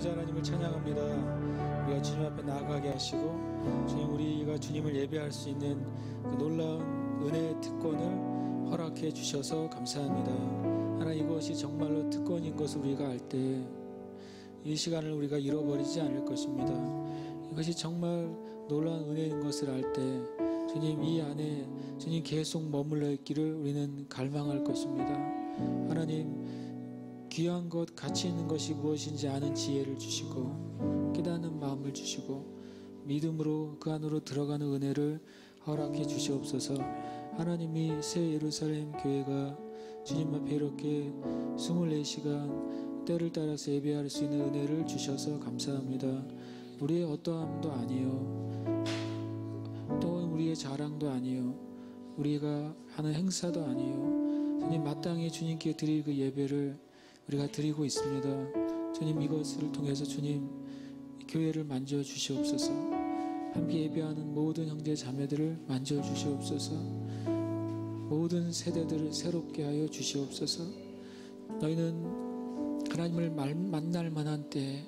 아버지 하나님을 찬양합니다. 우리가 주님 앞에 나아가게 하시고 주님, 우리가 주님을 예배할 수 있는 그 놀라운 은혜의 특권을 허락해 주셔서 감사합니다. 하나님, 이것이 정말로 특권인 것을 우리가 알 때 이 시간을 우리가 잃어버리지 않을 것입니다. 이것이 정말 놀라운 은혜인 것을 알 때 주님, 이 안에 주님 계속 머물러 있기를 우리는 갈망할 것입니다. 하나님, 귀한 것, 가치 있는 것이 무엇인지 아는 지혜를 주시고 깨닫는 마음을 주시고 믿음으로 그 안으로 들어가는 은혜를 허락해 주시옵소서. 하나님이 새 예루살렘 교회가 주님 앞에 이렇게 24시간 때를 따라서 예배할 수 있는 은혜를 주셔서 감사합니다. 우리의 어떠함도 아니요, 또 우리의 자랑도 아니요, 우리가 하는 행사도 아니요, 주님 마땅히 주님께 드릴 그 예배를 우리가 드리고 있습니다. 주님, 이것을 통해서 주님 교회를 만져 주시옵소서. 함께 예배하는 모든 형제 자매들을 만져 주시옵소서. 모든 세대들을 새롭게 하여 주시옵소서. 너희는 하나님을 만날 만한 때에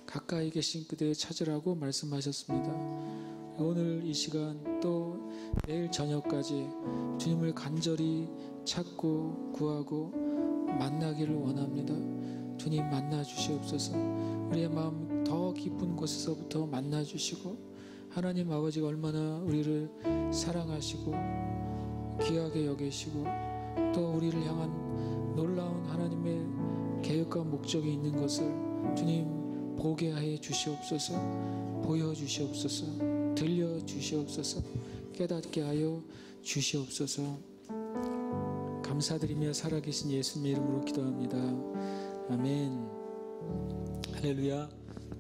가까이 계신 그대에 찾으라고 말씀하셨습니다. 오늘 이 시간 또 내일 저녁까지 주님을 간절히 찾고 구하고 만나기를 원합니다. 주님, 만나 주시옵소서. 우리의 마음 더 깊은 곳에서부터 만나 주시고, 하나님 아버지가 얼마나 우리를 사랑하시고 귀하게 여기시고 또 우리를 향한 놀라운 하나님의 계획과 목적이 있는 것을 주님 보게 해 주시옵소서. 보여주시옵소서. 들려주시옵소서. 깨닫게 하여 주시옵소서. 감사드리며 살아계신 예수님 이름으로 기도합니다. 아멘. 할렐루야.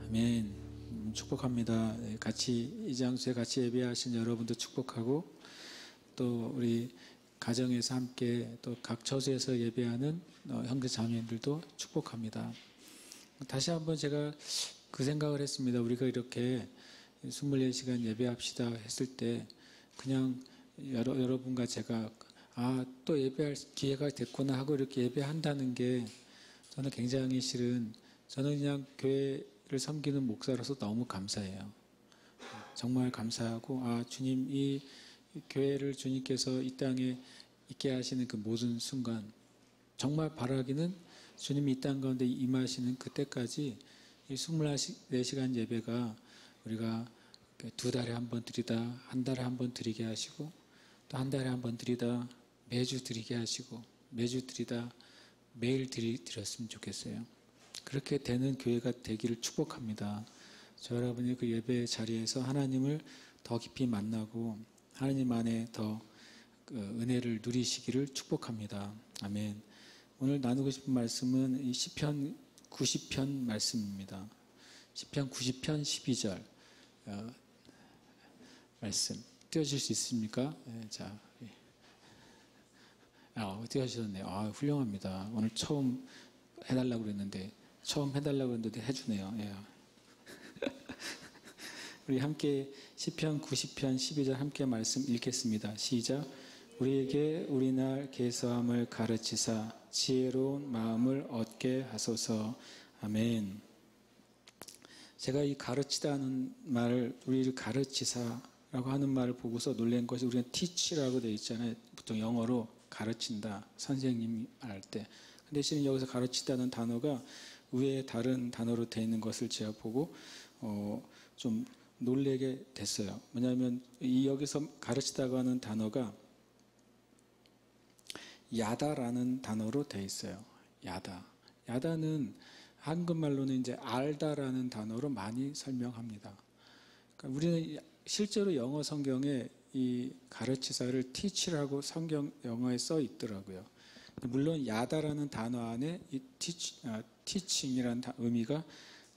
아멘. 축복합니다. 같이 이 장소에 같이 예배하신 여러분도 축복하고, 또 우리 가정에서 함께 또 각 처소에서 예배하는 형제 자매들도 축복합니다. 다시 한번 제가 그 생각을 했습니다. 우리가 이렇게 24시간 예배합시다 했을 때 그냥 여러분과 제가 또 예배할 기회가 됐구나 하고 이렇게 예배한다는 게 저는 굉장히 실은, 저는 그냥 교회를 섬기는 목사로서 너무 감사해요. 정말 감사하고, 주님, 이 교회를 주님께서 이 땅에 있게 하시는 그 모든 순간, 정말 바라기는 주님이 이 땅 가운데 임하시는 그때까지 이 24시간 예배가 우리가 2달에 한 번 드리다 한 달에 한 번 드리게 하시고, 또 한 달에 한 번 드리다 매주 드리게 하시고, 매주 드리다 매일 드렸으면 좋겠어요. 그렇게 되는 교회가 되기를 축복합니다. 저 여러분이 그 예배 자리에서 하나님을 더 깊이 만나고 하나님 안에 더 은혜를 누리시기를 축복합니다. 아멘. 오늘 나누고 싶은 말씀은 이 시편 90편 말씀입니다. 시편 90편 12절 말씀 띄워줄 수 있습니까? 네, 자, 띄워주셨네요. 훌륭합니다. 오늘 처음 해달라고 그랬는데 해주네요. 예. 우리 함께 시편 90편 12절 함께 말씀 읽겠습니다. 시작. 우리에게 우리날 계서함을 가르치사 지혜로운 마음을 얻게 하소서. 아멘. 제가 이 가르치다는 말을, 우리를 가르치사라고 하는 말을 보고서 놀란 것이, 우리는 teach라고 되어 있잖아요. 보통 영어로 가르친다, 선생님이 할 때. 근데 실은 여기서 가르치다는 단어가 외에 다른 단어로 되어 있는 것을 제가 보고 좀 놀라게 됐어요. 뭐냐면 여기서 가르치다고 하는 단어가 야다라는 단어로 되어 있어요. 야다는 한국말로는 이제 알다라는 단어로 많이 설명합니다. 그러니까 우리는 실제로 영어 성경에 이 가르치사를 teach라고 영어에 써 있더라고요. 물론 야다라는 단어 안에 이 teaching이라는 의미가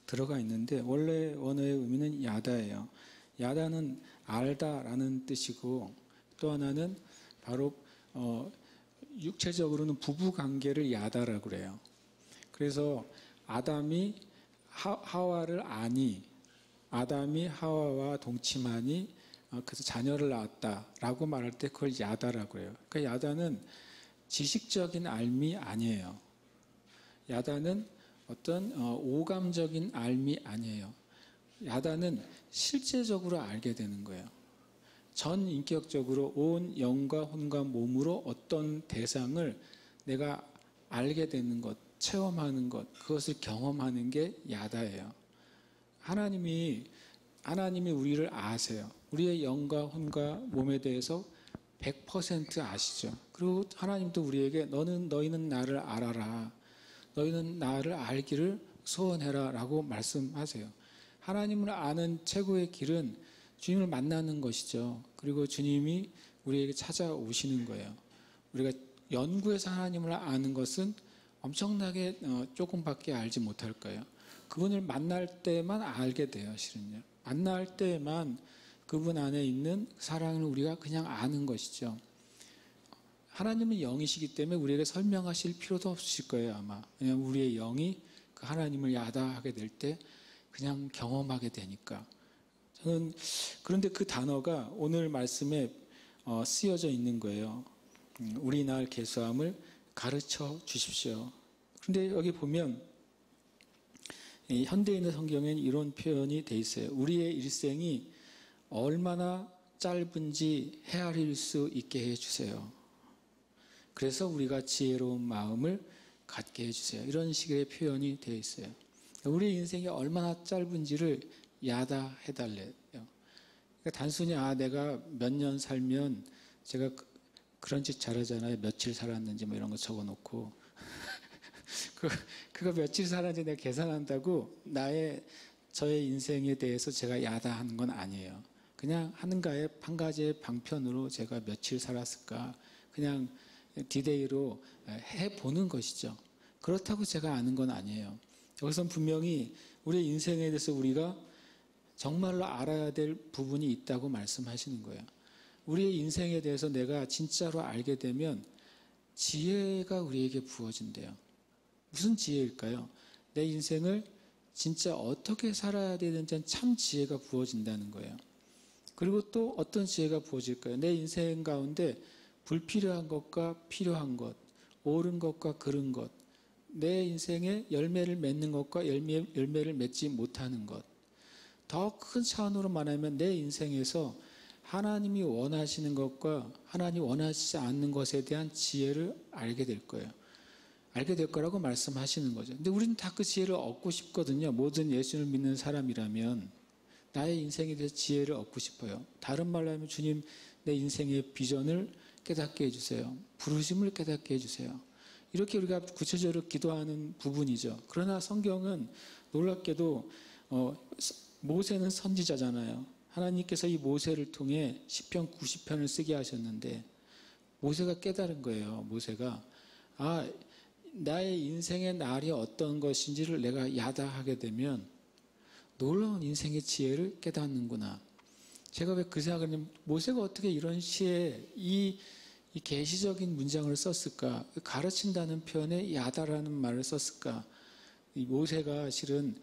들어가 있는데, 원래 원어의 의미는 야다예요. 야다는 알다라는 뜻이고, 또 하나는 바로 육체적으로는 부부 관계를 야다라고 그래요. 그래서 아담이 하와를 아담이 하와와 동침하니 그래서 자녀를 낳았다라고 말할 때 그걸 야다라고 해요. 그러니까 야다는 지식적인 알미 아니에요. 야다는 어떤 오감적인 알미 아니에요. 야다는 실제적으로 알게 되는 거예요. 전 인격적으로 온 영과 혼과 몸으로 어떤 대상을 내가 알게 되는 것, 체험하는 것, 그것을 경험하는 게 야다예요. 하나님이 우리를 아세요. 우리의 영과 혼과 몸에 대해서 100% 아시죠. 그리고 하나님도 우리에게 너희는 나를 알아라. 너희는 나를 알기를 소원해라 라고 말씀하세요. 하나님을 아는 최고의 길은 주님을 만나는 것이죠. 그리고 주님이 우리에게 찾아오시는 거예요. 우리가 연구해서 하나님을 아는 것은 엄청나게 조금밖에 알지 못할 거예요. 그분을 만날 때만 알게 돼요, 실은요. 만날 때만 그분 안에 있는 사랑을 우리가 그냥 아는 것이죠. 하나님은 영이시기 때문에 우리에게 설명하실 필요도 없으실 거예요, 아마. 왜냐하면 우리의 영이 그 하나님을 야다하게 될 때 그냥 경험하게 되니까. 저는 그런데 그 단어가 오늘 말씀에 쓰여져 있는 거예요. 우리 날 계수함을 가르쳐 주십시오. 그런데 여기 보면 현대인의 성경에는 이런 표현이 돼 있어요. 우리의 일생이 얼마나 짧은지 헤아릴 수 있게 해주세요. 그래서 우리가 지혜로운 마음을 갖게 해주세요. 이런 식의 표현이 되어 있어요. 우리의 인생이 얼마나 짧은지를 야다해달래요. 그러니까 단순히 내가 몇 년 살면 제가 그런 짓 잘하잖아요. 며칠 살았는지 뭐 이런 거 적어놓고 그거 며칠 살았는지 내가 계산한다고 저의 인생에 대해서 제가 야다하는 건 아니에요. 그냥 한 가지의 방편으로 제가 며칠 살았을까 그냥 디데이로 해보는 것이죠. 그렇다고 제가 아는 건 아니에요. 여기서 분명히 우리의 인생에 대해서 우리가 정말로 알아야 될 부분이 있다고 말씀하시는 거예요. 우리의 인생에 대해서 내가 진짜로 알게 되면 지혜가 우리에게 부어진대요. 무슨 지혜일까요? 내 인생을 진짜 어떻게 살아야 되는지 참 지혜가 부어진다는 거예요. 그리고 또 어떤 지혜가 부어질까요? 내 인생 가운데 불필요한 것과 필요한 것, 옳은 것과 그른 것, 내 인생에 열매를 맺는 것과 열매를 맺지 못하는 것. 더 큰 차원으로 말하면 내 인생에서 하나님이 원하시는 것과 하나님이 원하시지 않는 것에 대한 지혜를 알게 될 거예요. 알게 될 거라고 말씀하시는 거죠. 근데 우리는 다 그 지혜를 얻고 싶거든요. 모든 예수를 믿는 사람이라면 나의 인생에 대해서 지혜를 얻고 싶어요. 다른 말로 하면 주님 내 인생의 비전을 깨닫게 해주세요. 부르심을 깨닫게 해주세요. 이렇게 우리가 구체적으로 기도하는 부분이죠. 그러나 성경은 놀랍게도 모세는 선지자잖아요. 하나님께서 이 모세를 통해 시편 90편을 쓰게 하셨는데 모세가 깨달은 거예요. 모세가 나의 인생의 날이 어떤 것인지를 내가 야다하게 되면 놀라운 인생의 지혜를 깨닫는구나. 제가 왜 그 생각을 하냐면 모세가 어떻게 이런 시에 이 계시적인 문장을 썼을까? 가르친다는 표현에 야다라는 말을 썼을까? 이 모세가 실은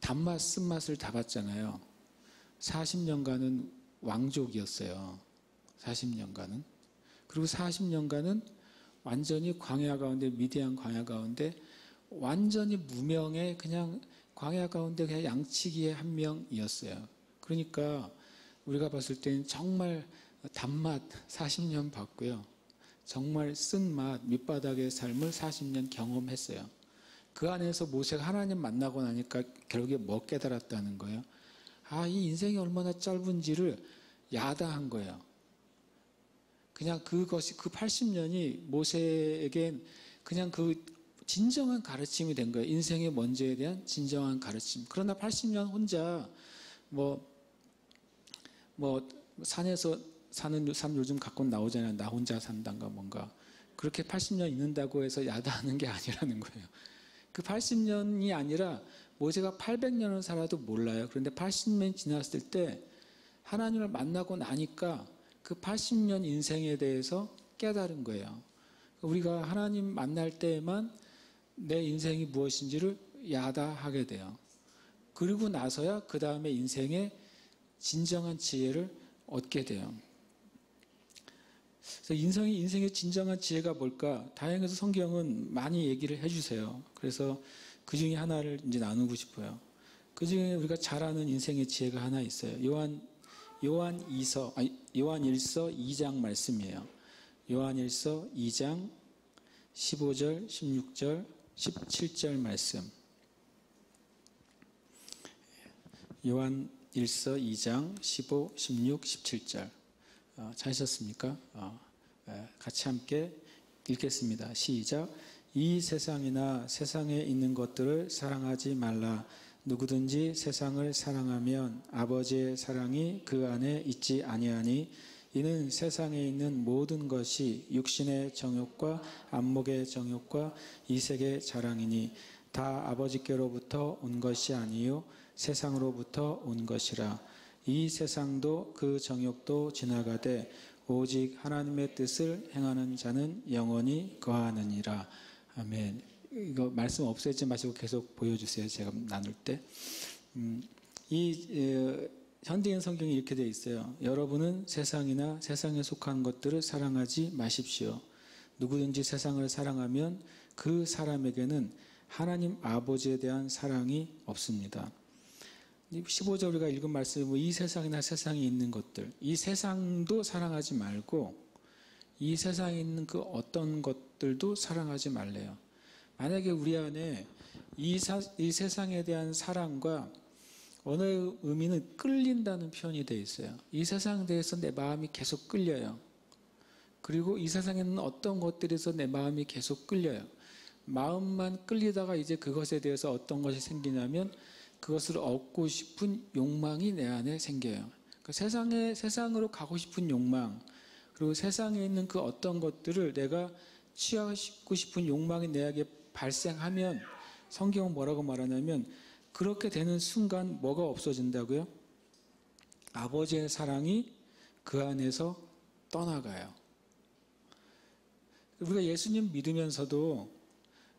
단맛, 쓴맛을 다 봤잖아요. 40년간은 왕족이었어요. 40년간은. 그리고 40년간은 완전히 광야 가운데, 미디안 광야 가운데 완전히 무명의 그냥 광야 가운데 그냥 양치기의 한 명이었어요. 그러니까 우리가 봤을 때는 정말 단맛 40년 봤고요. 정말 쓴맛, 밑바닥의 삶을 40년 경험했어요. 그 안에서 모세가 하나님 만나고 나니까 결국에 뭐 깨달았다는 거예요? 이 인생이 얼마나 짧은지를 야다한 거예요. 그냥 그 80년이 모세에겐 그냥 그 진정한 가르침이 된 거예요. 인생의 뭔지에 대한 진정한 가르침. 그러나 80년 혼자 산에서 사는 삶 요즘 갖고 나오잖아요. 나 혼자 산단가 뭔가. 그렇게 80년 있는다고 해서 야다하는 게 아니라는 거예요. 그 80년이 아니라 모세가 800년을 살아도 몰라요. 그런데 80년이 지났을 때 하나님을 만나고 나니까 그 80년 인생에 대해서 깨달은 거예요. 우리가 하나님 만날 때에만 내 인생이 무엇인지를 야다하게 돼요. 그리고 나서야 그 다음에 인생의 진정한 지혜를 얻게 돼요. 그래서 인생의 진정한 지혜가 뭘까? 다행히도 성경은 많이 얘기를 해주세요. 그래서 그 중에 하나를 이제 나누고 싶어요. 그 중에 우리가 잘 아는 인생의 지혜가 하나 있어요. 요한일서 2장 말씀이에요. 요한일서 2장 15절, 16절, 17절 말씀. 요한일서 2장 15, 16, 17절. 찾으셨습니까? 같이 함께 읽겠습니다. 시작. 이 세상이나 세상에 있는 것들을 사랑하지 말라. 누구든지 세상을 사랑하면 아버지의 사랑이 그 안에 있지 아니하니 이는 세상에 있는 모든 것이 육신의 정욕과 안목의 정욕과 이색의 자랑이니 다 아버지께로부터 온 것이 아니요 세상으로부터 온 것이라. 이 세상도 그 정욕도 지나가되 오직 하나님의 뜻을 행하는 자는 영원히 거하느니라. 아멘. 이거 말씀 없애지 마시고 계속 보여주세요. 제가 나눌 때. 현대인 성경이 이렇게 되어 있어요. 여러분은 세상이나 세상에 속한 것들을 사랑하지 마십시오. 누구든지 세상을 사랑하면 그 사람에게는 하나님 아버지에 대한 사랑이 없습니다. 15절 우리가 읽은 말씀은 이 세상이나 세상에 있는 것들, 이 세상도 사랑하지 말고 이 세상에 있는 그 어떤 것들도 사랑하지 말래요. 만약에 우리 안에 이 세상에 대한 사랑과 어느 의미는 끌린다는 표현이 되어 있어요. 이 세상에 대해서 내 마음이 계속 끌려요. 그리고 이 세상에 있는 어떤 것들에서 내 마음이 계속 끌려요. 마음만 끌리다가 이제 그것에 대해서 어떤 것이 생기냐면 그것을 얻고 싶은 욕망이 내 안에 생겨요. 그러니까 세상으로 가고 싶은 욕망, 그리고 세상에 있는 그 어떤 것들을 내가 취하고 싶은 욕망이 내게 발생하면 성경은 뭐라고 말하냐면 그렇게 되는 순간 뭐가 없어진다고요? 아버지의 사랑이 그 안에서 떠나가요. 우리가 예수님 믿으면서도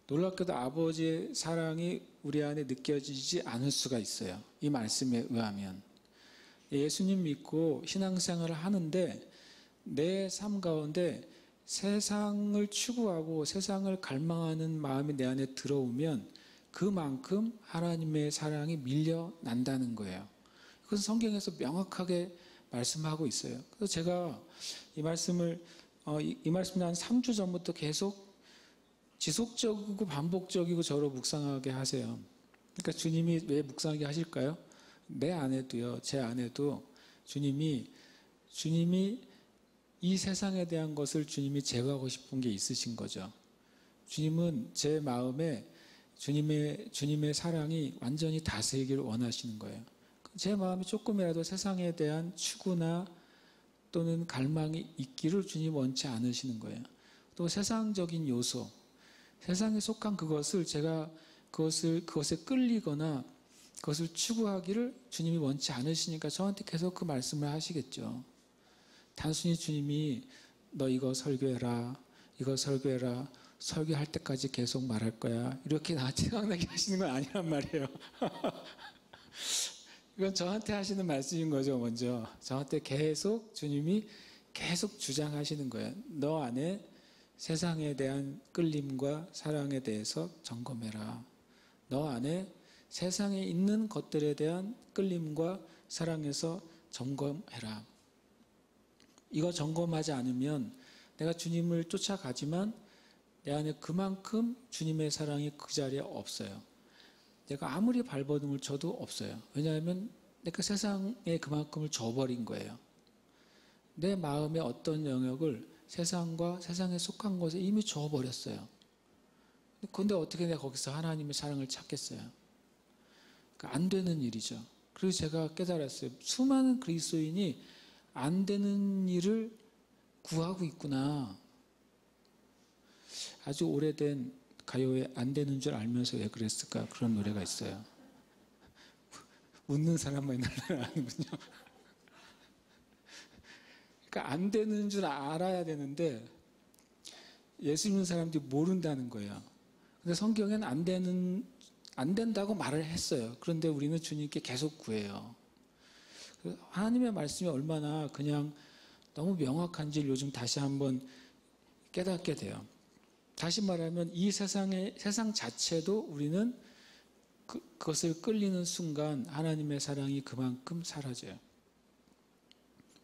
놀랍게도 아버지의 사랑이 우리 안에 느껴지지 않을 수가 있어요. 이 말씀에 의하면. 예수님 믿고 신앙생활을 하는데 내 삶 가운데 세상을 추구하고 세상을 갈망하는 마음이 내 안에 들어오면 그만큼 하나님의 사랑이 밀려난다는 거예요. 그것은 성경에서 명확하게 말씀하고 있어요. 그래서 제가 이 말씀을 이 말씀을 한 3주 전부터 계속 지속적이고 반복적이고 저로 묵상하게 하세요. 그러니까 주님이 왜 묵상하게 하실까요? 내 안에도요, 제 안에도 주님이 이 세상에 대한 것을 주님이 제거하고 싶은 게 있으신 거죠. 주님은 제 마음에 주님의 사랑이 완전히 다스리기를 원하시는 거예요. 제 마음이 조금이라도 세상에 대한 추구나 또는 갈망이 있기를 주님 원치 않으시는 거예요. 또 세상적인 요소, 세상에 속한 그것을 제가 그것에 끌리거나 그것을 추구하기를 주님이 원치 않으시니까 저한테 계속 그 말씀을 하시겠죠. 단순히 주님이 너 이거 설교해라, 이거 설교해라, 설교할 때까지 계속 말할 거야, 이렇게 나한테 생각나게 하시는 건 아니란 말이에요. 이건 저한테 하시는 말씀인 거죠. 먼저 저한테 주님이 계속 주장하시는 거예요. 너 안에 세상에 대한 끌림과 사랑에 대해서 점검해라. 너 안에 세상에 있는 것들에 대한 끌림과 사랑에서 점검해라. 이거 점검하지 않으면 내가 주님을 쫓아가지만 내 안에 그만큼 주님의 사랑이 그 자리에 없어요. 내가 아무리 발버둥을 쳐도 없어요. 왜냐하면 내가 세상에 그만큼을 줘버린 거예요. 내 마음의 어떤 영역을 세상과 세상에 속한 것에 이미 줘버렸어요. 그런데 어떻게 내가 거기서 하나님의 사랑을 찾겠어요? 그러니까 안 되는 일이죠. 그래서 제가 깨달았어요. 수많은 그리스도인이 안 되는 일을 구하고 있구나. 아주 오래된 가요에 안 되는 줄 알면서 왜 그랬을까? 그런 노래가 있어요. 웃는 사람만 아는군요. 그러니까 안 되는 줄 알아야 되는데 예수 믿는 사람들이 모른다는 거예요. 근데 성경엔 안 된다고 말을 했어요. 그런데 우리는 주님께 계속 구해요. 하나님의 말씀이 얼마나 그냥 너무 명확한지를 요즘 다시 한번 깨닫게 돼요. 다시 말하면 이 세상 자체도 우리는 그것을 끌리는 순간 하나님의 사랑이 그만큼 사라져요.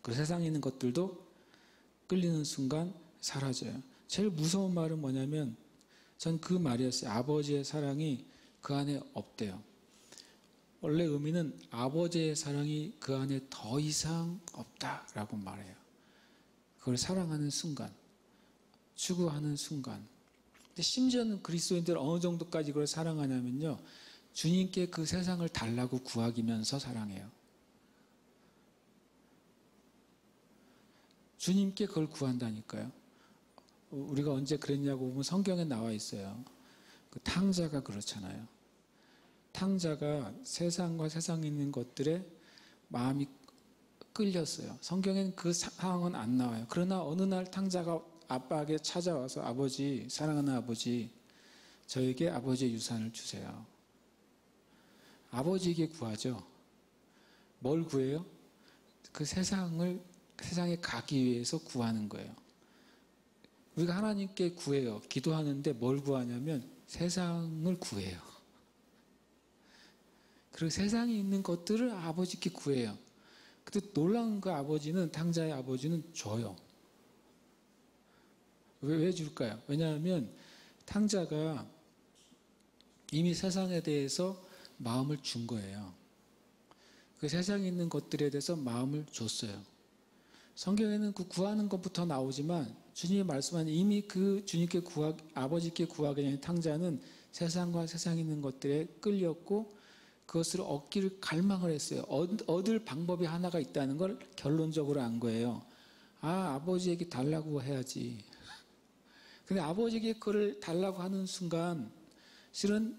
그 세상에 있는 것들도 끌리는 순간 사라져요. 제일 무서운 말은 뭐냐면 전 그 말이었어요. 아버지의 사랑이 그 안에 없대요. 원래 의미는 아버지의 사랑이 그 안에 더 이상 없다라고 말해요. 그걸 사랑하는 순간, 추구하는 순간. 근데 심지어는 그리스도인들 어느 정도까지 그걸 사랑하냐면요. 주님께 그 세상을 달라고 구하기면서 사랑해요. 주님께 그걸 구한다니까요. 우리가 언제 그랬냐고 보면 성경에 나와 있어요. 그 탕자가 그렇잖아요. 탕자가 세상과 세상에 있는 것들에 마음이 끌렸어요. 성경에는 그 상황은 안 나와요. 그러나 어느 날 탕자가 아빠에게 찾아와서 아버지, 사랑하는 아버지, 저에게 아버지의 유산을 주세요. 아버지에게 구하죠. 뭘 구해요? 그 세상에 가기 위해서 구하는 거예요. 우리가 하나님께 구해요. 기도하는데 뭘 구하냐면 세상을 구해요. 그리고 세상에 있는 것들을 아버지께 구해요. 근데 놀라운 그 아버지는, 탕자의 아버지는 줘요. 왜 줄까요? 왜냐하면 탕자가 이미 세상에 대해서 마음을 준 거예요. 그 세상에 있는 것들에 대해서 마음을 줬어요. 성경에는 그 구하는 것부터 나오지만 주님이 말씀한 이미 그 주님께 아버지께 구하기 전에 탕자는 세상과 세상에 있는 것들에 끌렸고 그것을 얻기를 갈망을 했어요. 얻을 방법이 하나가 있다는 걸 결론적으로 안 거예요. 아버지에게 달라고 해야지. 근데 아버지에게 그걸 달라고 하는 순간 실은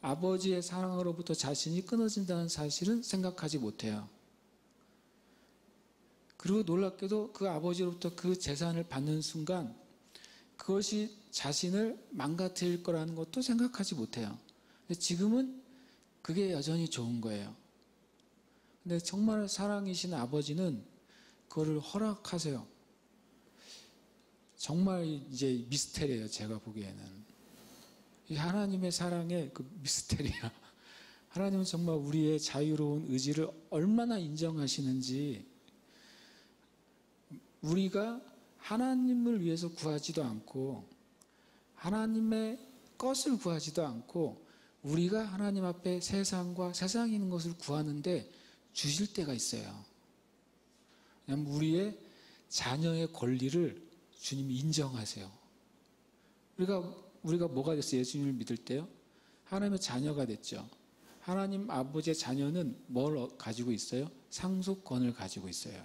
아버지의 사랑으로부터 자신이 끊어진다는 사실은 생각하지 못해요. 그리고 놀랍게도 그 아버지로부터 그 재산을 받는 순간 그것이 자신을 망가뜨릴 거라는 것도 생각하지 못해요. 근데 지금은 그게 여전히 좋은 거예요. 근데 정말 사랑이신 아버지는 그거를 허락하세요. 정말 이제 미스테리예요, 제가 보기에는. 이 하나님의 사랑의 그 미스테리야. 하나님은 정말 우리의 자유로운 의지를 얼마나 인정하시는지, 우리가 하나님을 위해서 구하지도 않고 하나님의 것을 구하지도 않고 우리가 하나님 앞에 세상과 세상에 있는 것을 구하는데 주실 때가 있어요. 왜냐하면 우리의 자녀의 권리를 주님이 인정하세요. 우리가 뭐가 됐어요? 예수님을 믿을 때요? 하나님의 자녀가 됐죠. 하나님 아버지의 자녀는 뭘 가지고 있어요? 상속권을 가지고 있어요.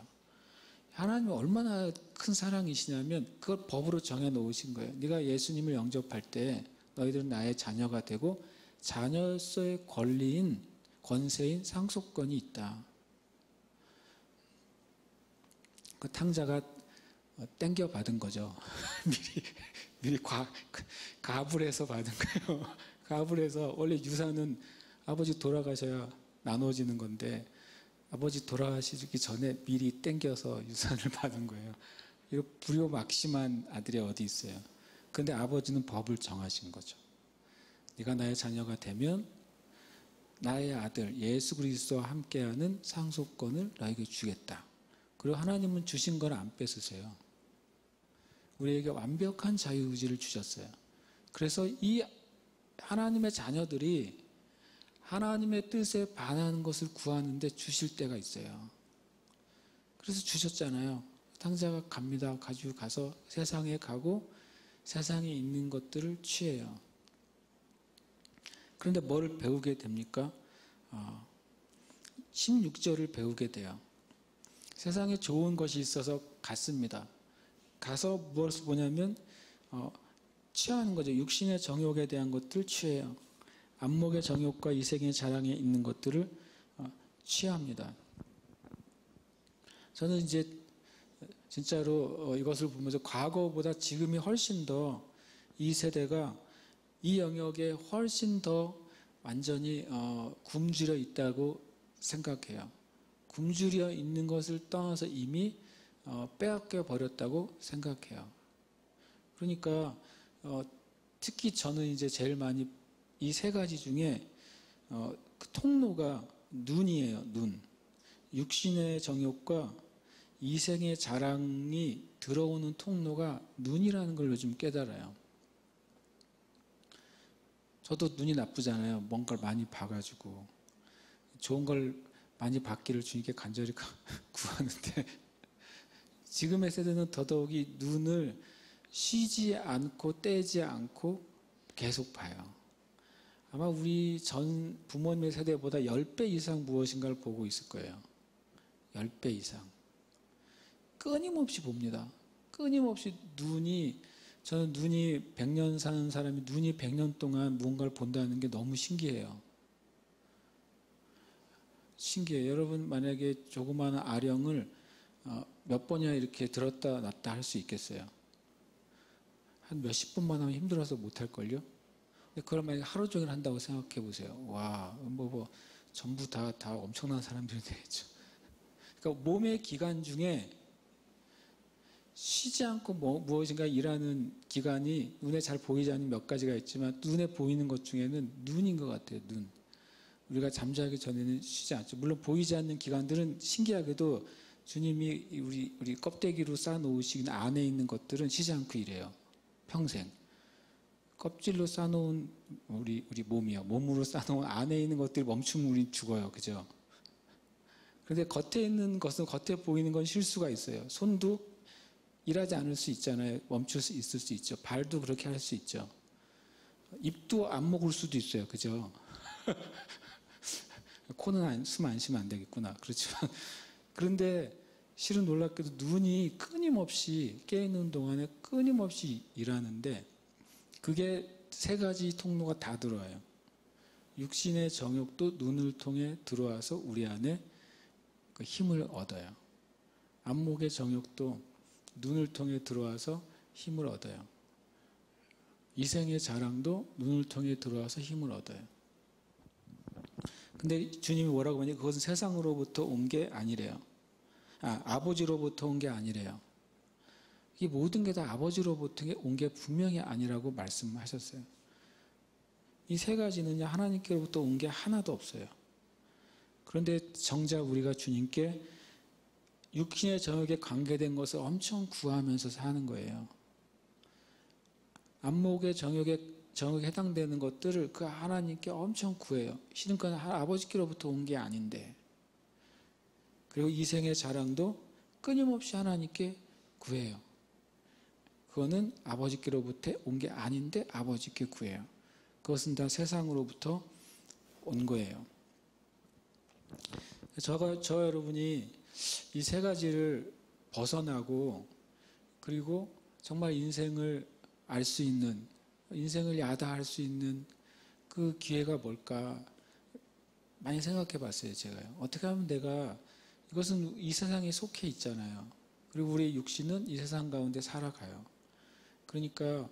하나님이 얼마나 큰 사랑이시냐면 그걸 법으로 정해놓으신 거예요. 네가 예수님을 영접할 때 너희들은 나의 자녀가 되고 자녀로서의 권세인 상속권이 있다. 그 탕자가 땡겨 받은 거죠. 미리 가불해서 받은 거예요. 가불해서 원래 유산은 아버지 돌아가셔야 나눠지는 건데 아버지 돌아가시기 전에 미리 땡겨서 유산을 받은 거예요. 이거 불효막심한 아들이 어디 있어요. 근데 아버지는 법을 정하신 거죠. 네가 나의 자녀가 되면 나의 아들 예수 그리스도와 함께하는 상속권을 너에게 주겠다. 그리고 하나님은 주신 걸 안 뺏으세요. 우리에게 완벽한 자유의지를 주셨어요. 그래서 이 하나님의 자녀들이 하나님의 뜻에 반하는 것을 구하는데 주실 때가 있어요. 그래서 주셨잖아요. 탕자가 갑니다. 가지고 가서 세상에 가고 세상에 있는 것들을 취해요. 그런데 뭘 배우게 됩니까? 16절을 배우게 돼요. 세상에 좋은 것이 있어서 갔습니다. 가서 무엇을 보냐면 취하는 거죠. 육신의 정욕에 대한 것들 취해요. 안목의 정욕과 이생의 자랑에 있는 것들을 취합니다. 저는 이제 진짜로 이것을 보면서 과거보다 지금이 훨씬 더 이 세대가 이 영역에 훨씬 더 완전히 굶주려 있다고 생각해요. 굶주려 있는 것을 떠나서 이미 빼앗겨 버렸다고 생각해요. 그러니까 특히 저는 이제 제일 많이 이 세 가지 중에 그 통로가 눈이에요. 눈. 육신의 정욕과 이생의 자랑이 들어오는 통로가 눈이라는 걸 요즘 깨달아요. 저도 눈이 나쁘잖아요. 뭔가를 많이 봐가지고 좋은 걸 많이 받기를 주님께 간절히 구하는데 지금의 세대는 더더욱이 눈을 쉬지 않고 떼지 않고 계속 봐요. 아마 우리 전 부모님의 세대보다 10배 이상 무엇인가를 보고 있을 거예요. 10배 이상. 끊임없이 봅니다. 끊임없이 저는 눈이 100년 사는 사람이 눈이 100년 동안 무언가를 본다는 게 너무 신기해요. 신기해요. 여러분 만약에 조그마한 아령을 몇 번이나 이렇게 들었다 놨다 할 수 있겠어요? 한 몇십 번만 하면 힘들어서 못할걸요? 근데 그걸 만약에 하루 종일 한다고 생각해 보세요. 와, 전부 다 엄청난 사람들이 되겠죠. 그러니까 몸의 기관 중에 쉬지 않고 무엇인가 일하는 기관이 눈에 잘 보이지 않는 몇 가지가 있지만 눈에 보이는 것 중에는 눈인 것 같아요. 눈. 우리가 잠자기 전에는 쉬지 않죠. 물론 보이지 않는 기관들은 신기하게도 주님이 우리 껍데기로 쌓아놓으신 안에 있는 것들은 쉬지 않고 일해요. 평생. 껍질로 쌓아놓은 우리 몸이요. 몸으로 쌓아놓은 안에 있는 것들이 멈추면 우리 죽어요. 그죠? 그런데 겉에 있는 것은 겉에 보이는 건 쉴 수가 있어요. 손도 일하지 않을 수 있잖아요. 멈출 수 있을 수 있죠. 발도 그렇게 할 수 있죠. 입도 안 먹을 수도 있어요. 그죠? 코는 숨 안 쉬면 안 되겠구나. 그렇지만 그런데 실은 놀랍게도 눈이 끊임없이 깨있는 동안에 끊임없이 일하는데 그게 세 가지 통로가 다 들어와요. 육신의 정욕도 눈을 통해 들어와서 우리 안에 그 힘을 얻어요. 안목의 정욕도 눈을 통해 들어와서 힘을 얻어요. 이생의 자랑도 눈을 통해 들어와서 힘을 얻어요. 근데 주님이 뭐라고 하냐? 그것은 세상으로부터 온 게 아니래요. 아버지로부터 온 게 아니래요. 이 모든 게 다 아버지로부터 온 게 분명히 아니라고 말씀하셨어요. 이 세 가지는요, 하나님께로부터 온 게 하나도 없어요. 그런데 정작 우리가 주님께 육신의 정욕에 관계된 것을 엄청 구하면서 사는 거예요. 안목의 정욕에 해당되는 것들을 그 하나님께 엄청 구해요. 실은 그건 아버지께로부터 온 게 아닌데. 그리고 이생의 자랑도 끊임없이 하나님께 구해요. 그거는 아버지께로부터 온 게 아닌데 아버지께 구해요. 그것은 다 세상으로부터 온 거예요. 저 여러분이 이 세 가지를 벗어나고 그리고 정말 인생을 알 수 있는, 인생을 야다할 수 있는 그 기회가 뭘까 많이 생각해 봤어요. 제가요. 어떻게 하면 내가, 이것은 이 세상에 속해 있잖아요. 그리고 우리의 육신은 이 세상 가운데 살아가요. 그러니까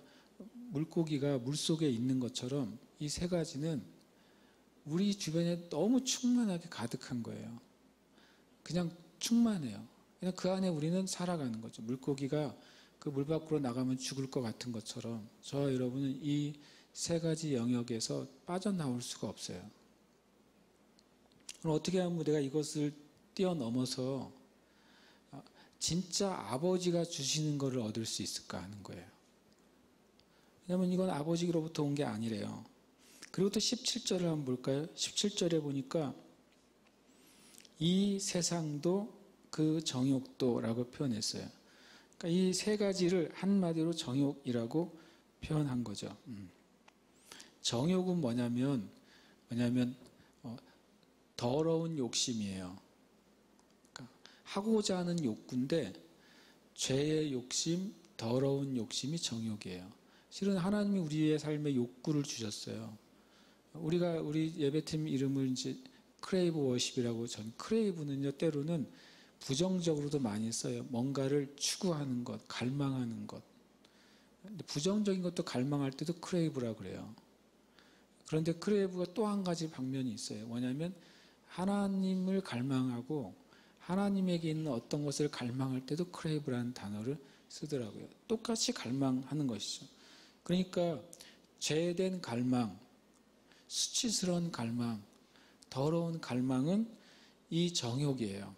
물고기가 물속에 있는 것처럼 이 세 가지는 우리 주변에 너무 충만하게 가득한 거예요. 그냥 충만해요. 그냥 그 안에 우리는 살아가는 거죠. 물고기가 그 물 밖으로 나가면 죽을 것 같은 것처럼 저와 여러분은 이 세 가지 영역에서 빠져나올 수가 없어요. 그럼 어떻게 하면 내가 이것을 뛰어넘어서 진짜 아버지가 주시는 것을 얻을 수 있을까 하는 거예요. 왜냐하면 이건 아버지로부터 온 게 아니래요. 그리고 또 17절을 한번 볼까요? 17절에 보니까 이 세상도 그 정욕도라고 표현했어요. 그러니까 이 세 가지를 한마디로 정욕이라고 표현한 거죠. 정욕은 뭐냐면 더러운 욕심이에요. 그러니까 하고자 하는 욕구인데 죄의 욕심, 더러운 욕심이 정욕이에요. 실은 하나님이 우리의 삶에 욕구를 주셨어요. 우리 예배팀 이름을 이제 크레이브 워십이라고, 전 크레이브는요 때로는 부정적으로도 많이 써요. 뭔가를 추구하는 것, 갈망하는 것. 근데 부정적인 것도 갈망할 때도 크레이브라고 그래요. 그런데 크레이브가 또 한 가지 방면이 있어요. 뭐냐면 하나님을 갈망하고 하나님에게 있는 어떤 것을 갈망할 때도 크레이브라는 단어를 쓰더라고요. 똑같이 갈망하는 것이죠. 그러니까 죄된 갈망, 수치스러운 갈망, 더러운 갈망은 이 정욕이에요.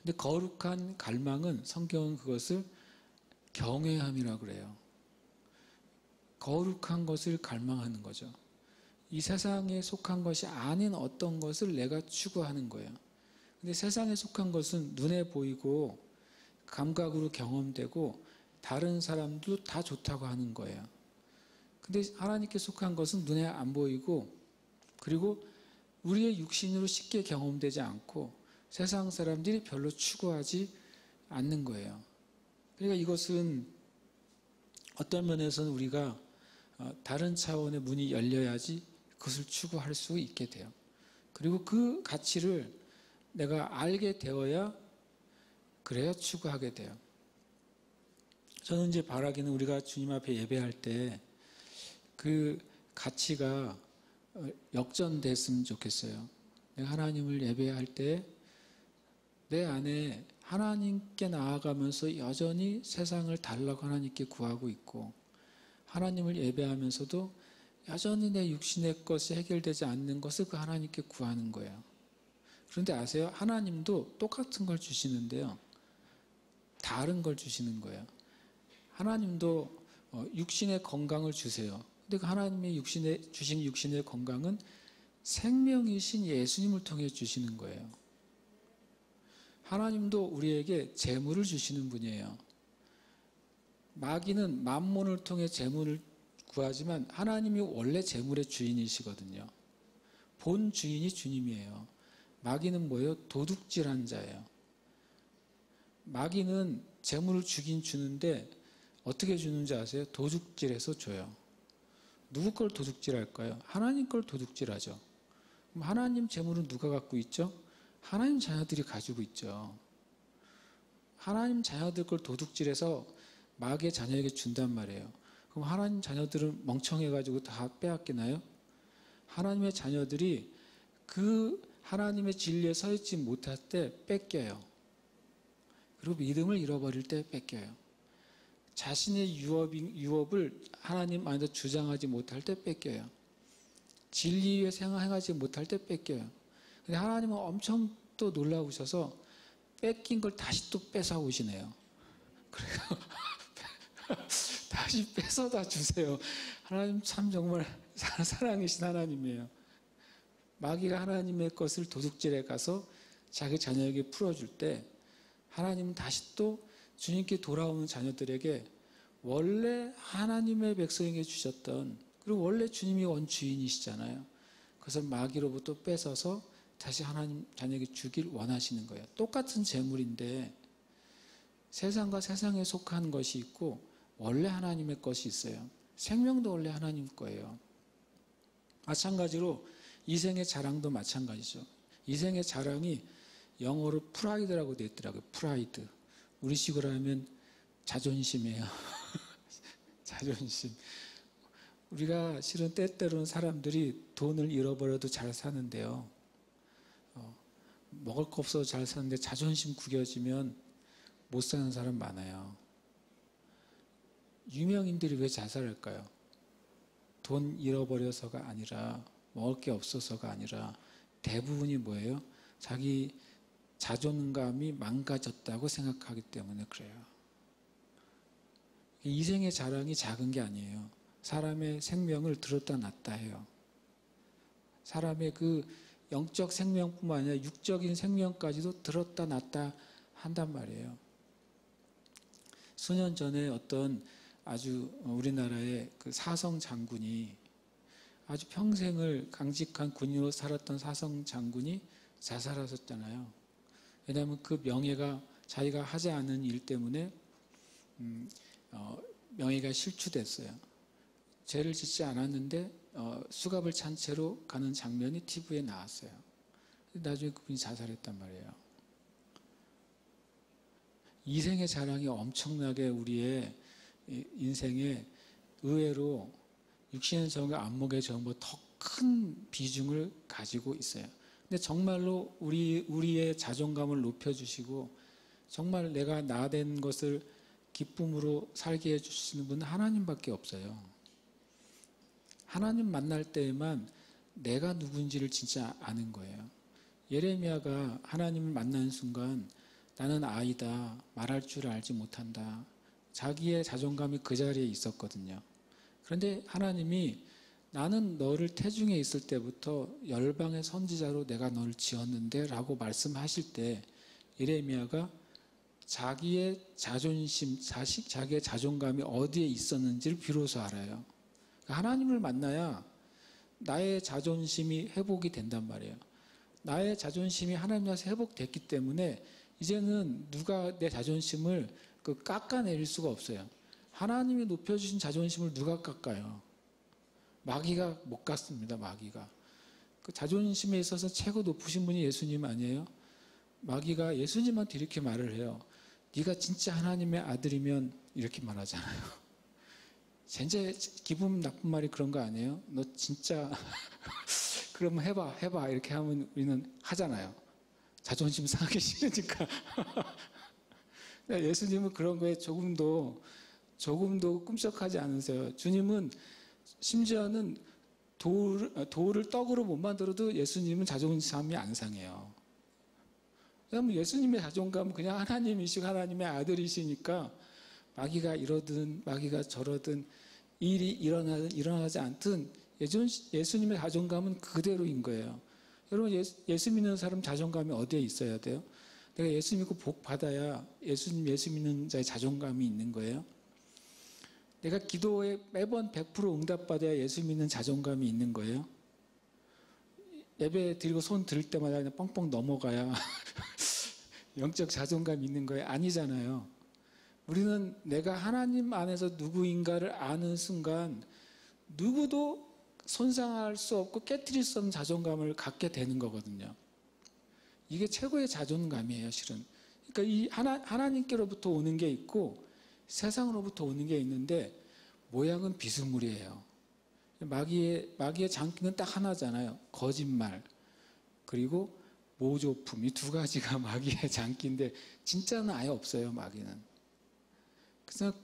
근데 거룩한 갈망은 성경은 그것을 경외함이라고 그래요. 거룩한 것을 갈망하는 거죠. 이 세상에 속한 것이 아닌 어떤 것을 내가 추구하는 거예요. 근데 세상에 속한 것은 눈에 보이고 감각으로 경험되고 다른 사람도 다 좋다고 하는 거예요. 근데 하나님께 속한 것은 눈에 안 보이고 그리고 우리의 육신으로 쉽게 경험되지 않고 세상 사람들이 별로 추구하지 않는 거예요. 그러니까 이것은 어떤 면에서는 우리가 다른 차원의 문이 열려야지 그것을 추구할 수 있게 돼요. 그리고 그 가치를 내가 알게 되어야 그래야 추구하게 돼요. 저는 이제 바라기는 우리가 주님 앞에 예배할 때 그 가치가 역전됐으면 좋겠어요. 내가 하나님을 예배할 때 내 안에 하나님께 나아가면서 여전히 세상을 달라고 하나님께 구하고 있고 하나님을 예배하면서도 여전히 내 육신의 것이 해결되지 않는 것을 그 하나님께 구하는 거예요. 그런데 아세요? 하나님도 똑같은 걸 주시는데요. 다른 걸 주시는 거예요. 하나님도 육신의 건강을 주세요. 근데 그 하나님의 주신 육신의 건강은 생명이신 예수님을 통해 주시는 거예요. 하나님도 우리에게 재물을 주시는 분이에요. 마귀는 만몬을 통해 재물을 구하지만 하나님이 원래 재물의 주인이시거든요. 본 주인이 주님이에요. 마귀는 뭐예요? 도둑질한 자예요. 마귀는 재물을 주긴 주는데 어떻게 주는지 아세요? 도둑질해서 줘요. 누구 걸 도둑질할까요? 하나님 걸 도둑질하죠. 그럼 하나님 재물은 누가 갖고 있죠? 하나님 자녀들이 가지고 있죠. 하나님 자녀들 걸 도둑질해서 마귀의 자녀에게 준단 말이에요. 그럼 하나님 자녀들은 멍청해가지고 다 빼앗기나요? 하나님의 자녀들이 그 하나님의 진리에 서 있지 못할 때 뺏겨요. 그리고 믿음을 잃어버릴 때 뺏겨요. 자신의 유업을 하나님 안에서 주장하지 못할 때 뺏겨요. 진리에 생활하지 못할 때 뺏겨요. 근데 하나님은 엄청 또 놀라우셔서 뺏긴 걸 다시 또 뺏어 오시네요. 그래요. 다시 뺏어다 주세요. 하나님 참 정말 사랑이신 하나님이에요. 마귀가 하나님의 것을 도둑질해 가서 자기 자녀에게 풀어줄 때 하나님은 다시 또 주님께 돌아오는 자녀들에게 원래 하나님의 백성에게 주셨던 그리고 원래 주님이 원주인이시잖아요. 그것을 마귀로부터 뺏어서 다시 하나님 자녀에게 주길 원하시는 거예요. 똑같은 재물인데 세상과 세상에 속한 것이 있고 원래 하나님의 것이 있어요. 생명도 원래 하나님 거예요. 마찬가지로 이생의 자랑도 마찬가지죠. 이생의 자랑이 영어로 프라이드라고 되어 있더라고요. 프라이드. 우리식으로 하면 자존심이에요. 자존심. 우리가 실은 때때로는 사람들이 돈을 잃어버려도 잘 사는데요. 먹을 거 없어서 잘 사는데 자존심 구겨지면 못 사는 사람 많아요. 유명인들이 왜 자살할까요? 돈 잃어버려서가 아니라 먹을 게 없어서가 아니라 대부분이 뭐예요? 자기 자존감이 망가졌다고 생각하기 때문에 그래요. 이생의 자랑이 작은 게 아니에요. 사람의 생명을 들었다 놨다 해요. 사람의 그 영적 생명뿐만 아니라 육적인 생명까지도 들었다 놨다 한단 말이에요. 수년 전에 어떤 아주 우리나라의 그 사성 장군이 아주 평생을 강직한 군인으로 살았던 사성 장군이 자살하셨잖아요. 왜냐하면 그 명예가 자기가 하지 않은 일 때문에 명예가 실추됐어요. 죄를 짓지 않았는데 수갑을 찬 채로 가는 장면이 TV에 나왔어요. 나중에 그분이 자살했단 말이에요. 이생의 자랑이 엄청나게 우리의 인생에 의외로 육신의 정과 안목의 정보가 더 큰 비중을 가지고 있어요. 근데 정말로 우리의 자존감을 높여주시고 정말 내가 나 된 것을 기쁨으로 살게 해주시는 분은 하나님밖에 없어요. 하나님 만날 때에만 내가 누군지를 진짜 아는 거예요. 예레미야가 하나님을 만나는 순간 나는 아이다, 말할 줄 알지 못한다. 자기의 자존감이 그 자리에 있었거든요. 그런데 하나님이 나는 너를 태중에 있을 때부터 열방의 선지자로 내가 너를 지었는데 라고 말씀하실 때 예레미야가 자기의 자존심, 자기의 자존감이 어디에 있었는지를 비로소 알아요. 하나님을 만나야 나의 자존심이 회복이 된단 말이에요. 나의 자존심이 하나님께서 회복됐기 때문에 이제는 누가 내 자존심을 깎아내릴 수가 없어요. 하나님이 높여주신 자존심을 누가 깎아요? 마귀가 못 깎습니다. 마귀가. 그 자존심에 있어서 최고 높으신 분이 예수님 아니에요? 마귀가 예수님한테 이렇게 말을 해요. 네가 진짜 하나님의 아들이면 이렇게 말하잖아요. 진짜 기분 나쁜 말이 그런 거 아니에요? 너 진짜 그러면 해봐 이렇게 하면 우리는 하잖아요. 자존심 상하기 싫으니까. 예수님은 그런 거에 조금도 꿈쩍하지 않으세요. 주님은 심지어는 돌을 떡으로 못 만들어도 예수님은 자존심이 안 상해요. 왜냐하면 예수님의 자존감은 그냥 하나님이시고 하나님의 아들이시니까 마귀가 이러든 마귀가 저러든 일이 일어나든 일어나지 않든 예수님의 자존감은 그대로인 거예요. 여러분 예수 믿는 사람 자존감이 어디에 있어야 돼요? 내가 예수 믿고 복 받아야 예수 믿는 자의 자존감이 있는 거예요. 내가 기도에 매번 100% 응답받아야 예수 믿는 자존감이 있는 거예요. 예배 드리고 손 들 때마다 그냥 뻥뻥 넘어가야 영적 자존감이 있는 거예요. 아니잖아요. 우리는 내가 하나님 안에서 누구인가를 아는 순간 누구도 손상할 수 없고 깨트릴 수 없는 자존감을 갖게 되는 거거든요. 이게 최고의 자존감이에요, 실은. 그러니까 이 하나님께로부터 오는 게 있고 세상으로부터 오는 게 있는데 모양은 비스무리해요. 마귀의 장기는 딱 하나잖아요. 거짓말 그리고 모조품, 이 두 가지가 마귀의 장기인데 진짜는 아예 없어요, 마귀는.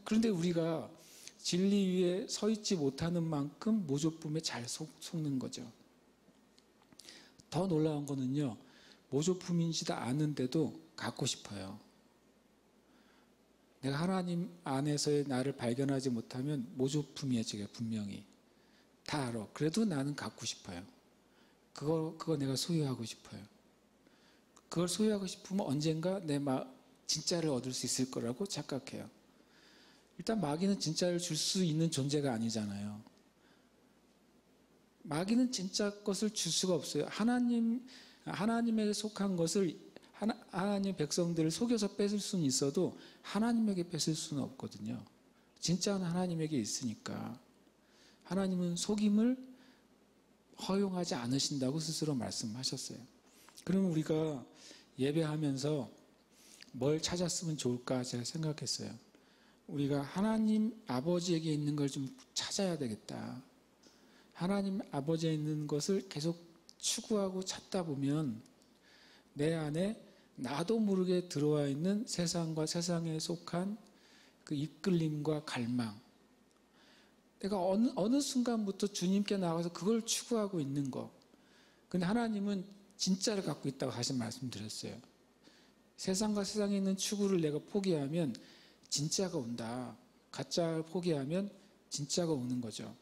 그런데 우리가 진리 위에 서 있지 못하는 만큼 모조품에 잘 속는 거죠. 더 놀라운 거는요, 모조품인지도 아는데도 갖고 싶어요. 내가 하나님 안에서의 나를 발견하지 못하면 모조품이에요, 제가 분명히. 다 알아. 그래도 나는 갖고 싶어요. 그거 내가 소유하고 싶어요. 그걸 소유하고 싶으면 언젠가 진짜를 얻을 수 있을 거라고 착각해요. 일단 마귀는 진짜를 줄 수 있는 존재가 아니잖아요. 마귀는 진짜 것을 줄 수가 없어요. 하나님에게 속한 것을 하나님 백성들을 속여서 뺏을 수는 있어도 하나님에게 뺏을 수는 없거든요. 진짜는 하나님에게 있으니까. 하나님은 속임을 허용하지 않으신다고 스스로 말씀하셨어요. 그러면 우리가 예배하면서 뭘 찾았으면 좋을까 제가 생각했어요. 우리가 하나님 아버지에게 있는 걸 좀 찾아야 되겠다. 하나님 아버지에 있는 것을 계속 추구하고 찾다 보면 내 안에 나도 모르게 들어와 있는 세상과 세상에 속한 그 이끌림과 갈망, 내가 어느 순간부터 주님께 나가서 그걸 추구하고 있는 거. 근데 하나님은 진짜를 갖고 있다고 다시 말씀드렸어요. 세상과 세상에 있는 추구를 내가 포기하면 진짜가 온다. 가짜를 포기하면 진짜가 오는 거죠.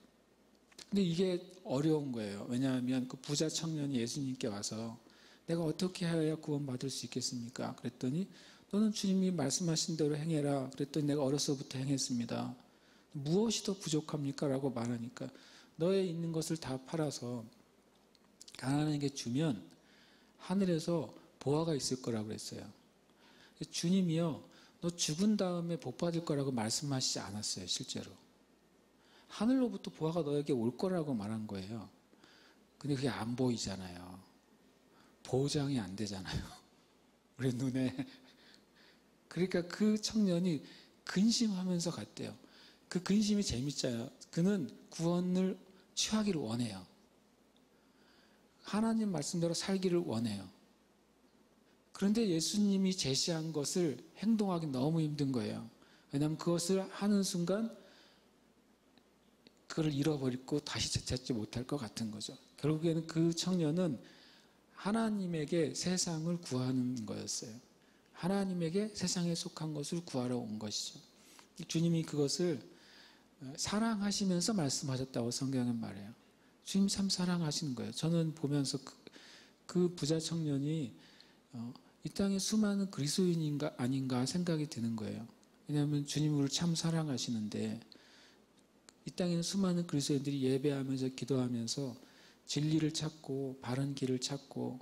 근데 이게 어려운 거예요. 왜냐하면 그 부자 청년이 예수님께 와서 내가 어떻게 해야 구원받을 수 있겠습니까? 그랬더니 너는 주님이 말씀하신 대로 행해라. 그랬더니 내가 어려서부터 행했습니다. 무엇이 더 부족합니까? 라고 말하니까 너의 있는 것을 다 팔아서 가난하게 주면 하늘에서 보화가 있을 거라고 그랬어요. 주님이요, 너 죽은 다음에 복 받을 거라고 말씀하시지 않았어요, 실제로. 하늘로부터 보화가 너에게 올 거라고 말한 거예요. 근데 그게 안 보이잖아요. 보장이 안 되잖아요. 우리 눈에. 그러니까 그 청년이 근심하면서 갔대요. 그 근심이 재밌잖아요. 그는 구원을 취하기를 원해요. 하나님 말씀대로 살기를 원해요. 그런데 예수님이 제시한 것을 행동하기 너무 힘든 거예요. 왜냐하면 그것을 하는 순간 그걸 잃어버리고 다시 되찾지 못할 것 같은 거죠. 결국에는 그 청년은 하나님에게 세상을 구하는 거였어요. 하나님에게 세상에 속한 것을 구하러 온 것이죠. 주님이 그것을 사랑하시면서 말씀하셨다고 성경은 말해요. 주님 참 사랑하시는 거예요. 저는 보면서 그 부자 청년이 이 땅에 수많은 그리스도인인가 아닌가 생각이 드는 거예요. 왜냐하면 주님을 참 사랑하시는데 이 땅에는 수많은 그리스도인들이 예배하면서 기도하면서 진리를 찾고 바른 길을 찾고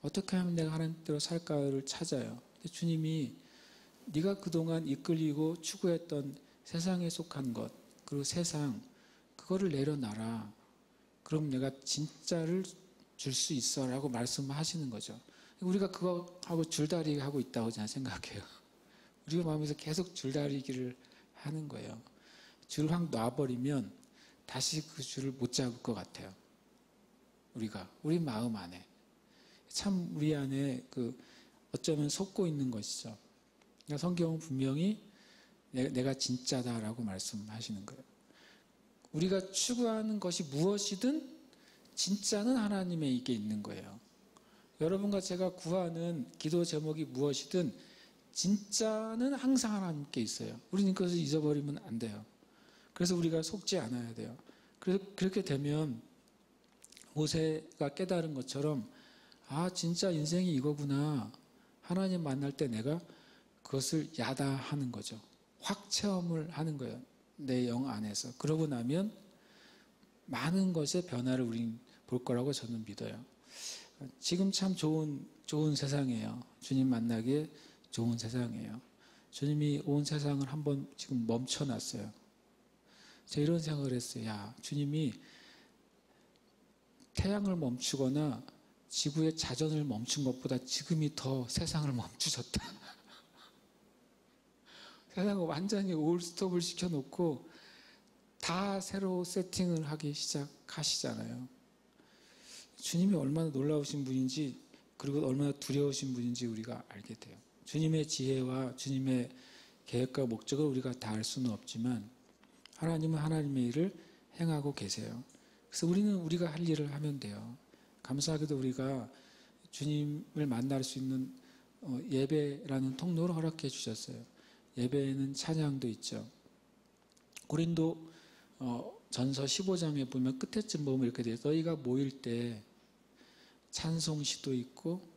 어떻게 하면 내가 하나님대로 살까를 찾아요. 근데 주님이 네가 그동안 이끌리고 추구했던 세상에 속한 것 그리고 세상 그거를 내려놔라. 그럼 내가 진짜를 줄 수 있어 라고 말씀하시는 거죠. 우리가 그거하고 줄다리기 하고 있다고 저는 생각해요. 우리가 마음에서 계속 줄다리기를 하는 거예요. 줄을 확 놔버리면 다시 그 줄을 못 잡을 것 같아요. 우리 마음 안에. 참 우리 안에 어쩌면 속고 있는 것이죠. 그러니까 성경은 분명히 내가 진짜다라고 말씀하시는 거예요. 우리가 추구하는 것이 무엇이든 진짜는 하나님에게 있는 거예요. 여러분과 제가 구하는 기도 제목이 무엇이든 진짜는 항상 하나님께 있어요. 우리는 그것을 잊어버리면 안 돼요. 그래서 우리가 속지 않아야 돼요. 그래서 그렇게 되면 모세가 깨달은 것처럼 진짜 인생이 이거구나. 하나님 만날 때 내가 그것을 야다하는 거죠. 확 체험을 하는 거예요. 내 영 안에서. 그러고 나면 많은 것의 변화를 우린 볼 거라고 저는 믿어요. 지금 참 좋은 세상이에요. 주님 만나기에 좋은 세상이에요. 주님이 온 세상을 한번 지금 멈춰놨어요. 제가 이런 생각을 했어요. 주님이 태양을 멈추거나 지구의 자전을 멈춘 것보다 지금이 더 세상을 멈추셨다. 세상을 완전히 올스톱을 시켜놓고 다 새로 세팅을 하기 시작하시잖아요. 주님이 얼마나 놀라우신 분인지 그리고 얼마나 두려우신 분인지 우리가 알게 돼요. 주님의 지혜와 주님의 계획과 목적을 우리가 다 알 수는 없지만 하나님은 하나님의 일을 행하고 계세요. 그래서 우리는 우리가 할 일을 하면 돼요. 감사하게도 우리가 주님을 만날 수 있는 예배라는 통로를 허락해 주셨어요. 예배에는 찬양도 있죠. 고린도 전서 15장에 보면 끝에쯤 보면 이렇게 돼요. 너희가 모일 때 찬송시도 있고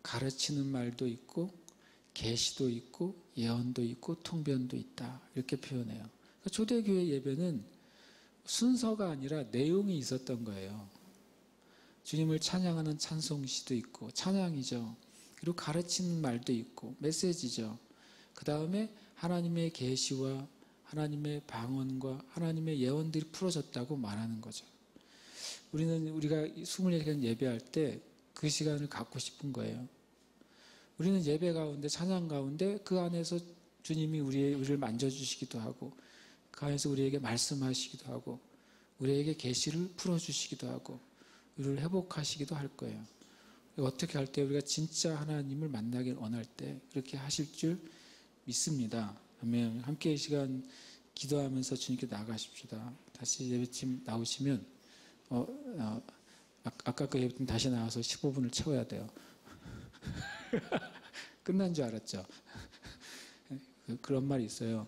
가르치는 말도 있고 계시도 있고 예언도 있고 통변도 있다. 이렇게 표현해요. 그러니까 초대교회 예배는 순서가 아니라 내용이 있었던 거예요. 주님을 찬양하는 찬송시도 있고 찬양이죠. 그리고 가르치는 말도 있고 메시지죠. 그 다음에 하나님의 계시와 하나님의 방언과 하나님의 예언들이 풀어졌다고 말하는 거죠. 우리가 24시간 예배할 때 그 시간을 갖고 싶은 거예요. 우리는 예배 가운데 찬양 가운데 그 안에서 주님이 우리를 만져주시기도 하고 그 안에서 우리에게 말씀하시기도 하고 우리에게 계시를 풀어주시기도 하고 우리를 회복하시기도 할 거예요. 어떻게 할 때 우리가 진짜 하나님을 만나길 원할 때 그렇게 하실 줄 믿습니다. 아멘. 함께 이 시간 기도하면서 주님께 나아가십시다. 다시 예배팀 나오시면 아까 그 예배팀 다시 나와서 15분을 채워야 돼요. 끝난 줄 알았죠. 그런 말이 있어요.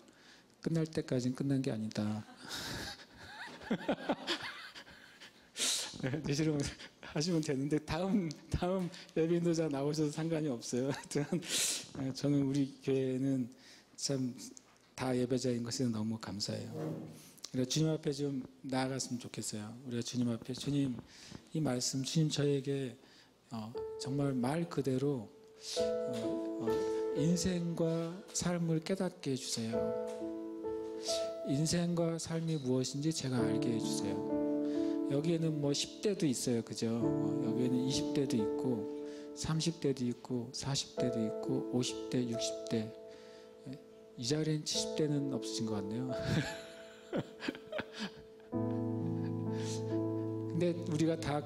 끝날 때까지는 끝난 게 아니다. 대시로 하시면 되는데 다음 예배 인도자 나오셔도 상관이 없어요. 저는 우리 교회는 참 다 예배자인 것에 너무 감사해요. 그래서 주님 앞에 좀 나아갔으면 좋겠어요. 우리가 주님 앞에 주님 이 말씀 주님 저에게 정말 말 그대로 인생과 삶을 깨닫게 해주세요. 인생과 삶이 무엇인지 제가 알게 해주세요. 여기에는 10대도 있어요. 그죠? 여기에는 20대도 있고 30대도 있고 40대도 있고 50대, 60대 이 자리엔 70대는 없으신 것 같네요. 근데 우리가 다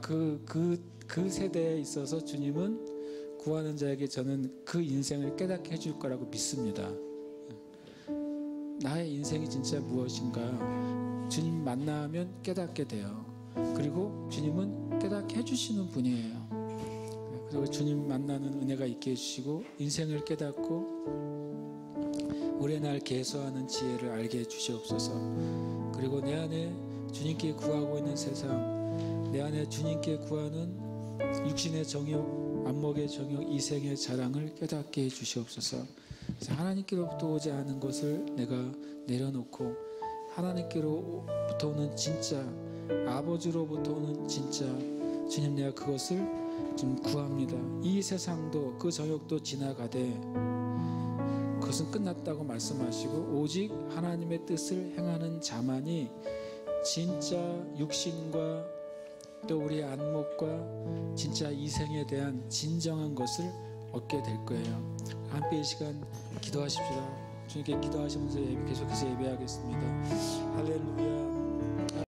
그 세대에 있어서 주님은 구하는 자에게 저는 그 인생을 깨닫게 해줄 거라고 믿습니다. 나의 인생이 진짜 무엇인가 주님 만나면 깨닫게 돼요. 그리고 주님은 깨닫게 해주시는 분이에요. 그리고 주님 만나는 은혜가 있게 해주시고 인생을 깨닫고 올해 날 계수하는 지혜를 알게 해주시옵소서. 그리고 내 안에 주님께 구하고 있는 세상, 내 안에 주님께 구하는 육신의 정욕, 안목의 정욕, 이생의 자랑을 깨닫게 해주시옵소서. 하나님께로부터 오지 않은 것을 내가 내려놓고 하나님께로부터 오는 진짜, 아버지로부터 오는 진짜 주님, 내가 그것을 좀 구합니다. 이 세상도 그 정욕도 지나가되 그것은 끝났다고 말씀하시고 오직 하나님의 뜻을 행하는 자만이 진짜 육신과 또 우리의 안목과 진짜 이생에 대한 진정한 것을 얻게 될 거예요. 함께 이 시간 기도하십시다. 주님께 기도하시면서 계속해서 예배하겠습니다. 할렐루야.